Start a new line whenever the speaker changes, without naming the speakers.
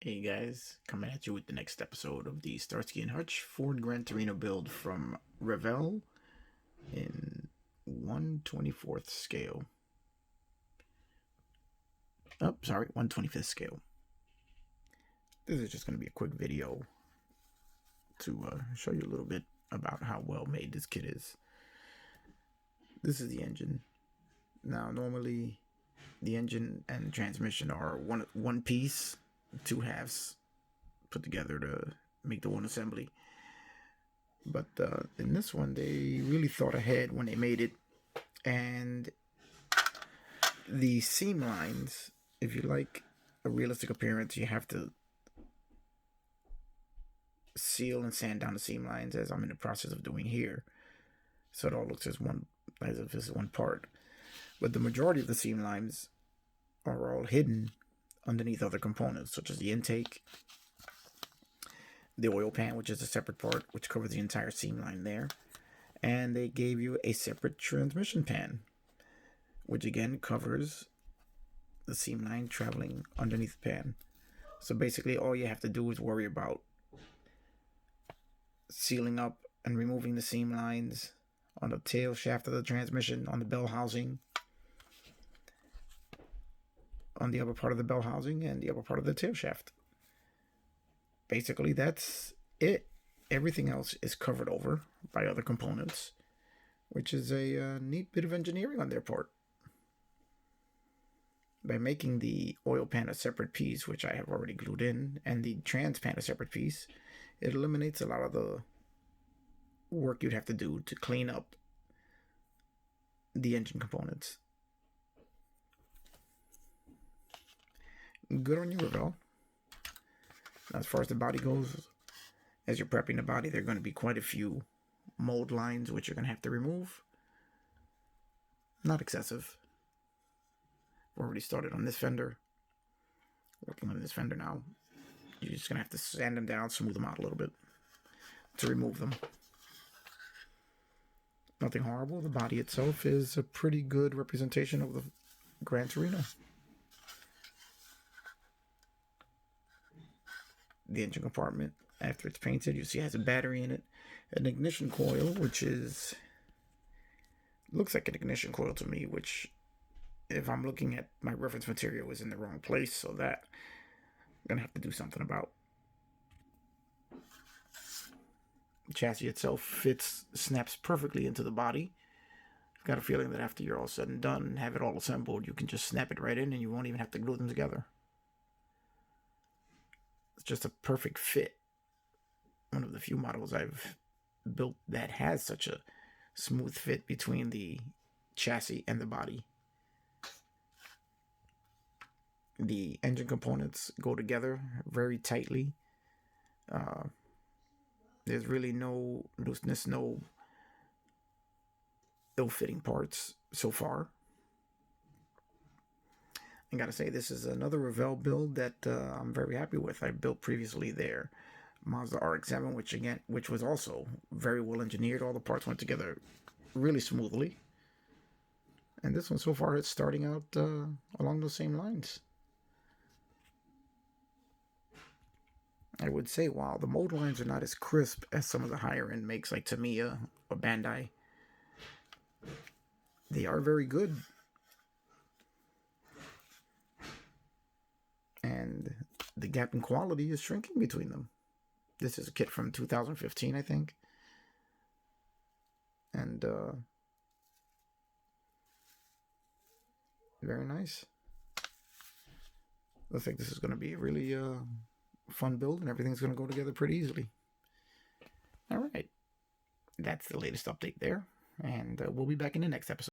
Hey guys, coming at you with the next episode of the Starski and Hutch Ford Gran Torino build from Revell in 1/24th scale. Oh, sorry, 1/25th scale. This is just going to be a quick video to show you a little bit about how well made this kit is. This is the engine. Now, normally the engine and transmission are one piece, two halves put together to make the one assembly. But in this one, they really thought ahead when they made it. And the seam lines, if you like a realistic appearance, you have to seal and sand down the seam lines, as I'm in the process of doing here. So it all looks as if it's one part. But the majority of the seam lines are all hidden underneath other components, such as the intake, the oil pan, which is a separate part, which covers the entire seam line there. And they gave you a separate transmission pan, which again covers the seam line traveling underneath the pan. So basically all you have to do is worry about sealing up and removing the seam lines on the tail shaft of the transmission, on the bell housing, on the upper part of the bell housing, and the upper part of the tail shaft. Basically, that's it. Everything else is covered over by other components, which is a neat bit of engineering on their part. By making the oil pan a separate piece, which I have already glued in, and the trans pan a separate piece, it eliminates a lot of the work you'd have to do to clean up the engine components. Good on you, Revell. As far as the body goes, as you're prepping the body, there are going to be quite a few mold lines which you're going to have to remove. Not excessive. I've already started on this fender. Working on this fender now. You're just going to have to sand them down, smooth them out a little bit to remove them. Nothing horrible. The body itself is a pretty good representation of the Gran Torino. The engine compartment, after it's painted, you see it has a battery in it, an ignition coil, which looks like an ignition coil to me, which, if I'm looking at my reference material, is in the wrong place, so that I'm gonna have to do something about. The chassis itself snaps perfectly into the body. I've got a feeling that after you're all said and done and have it all assembled, you can just snap it right in and you won't even have to glue them together. It's just a perfect fit. One of the few models I've built that has such a smooth fit between the chassis and the body. The engine components go together very tightly. There's really no looseness, no ill-fitting parts so far. I gotta say, this is another Revell build that I'm very happy with. I built previously their Mazda RX-7, which was also very well engineered. All the parts went together really smoothly. And this one so far is starting out along those same lines. I would say, while the mold lines are not as crisp as some of the higher end makes like Tamiya or Bandai, they are very good. And the gap in quality is shrinking between them. This is a kit from 2015, I think. And very nice. Looks like this is going to be a really fun build, and everything's going to go together pretty easily. All right. That's the latest update there. And we'll be back in the next episode.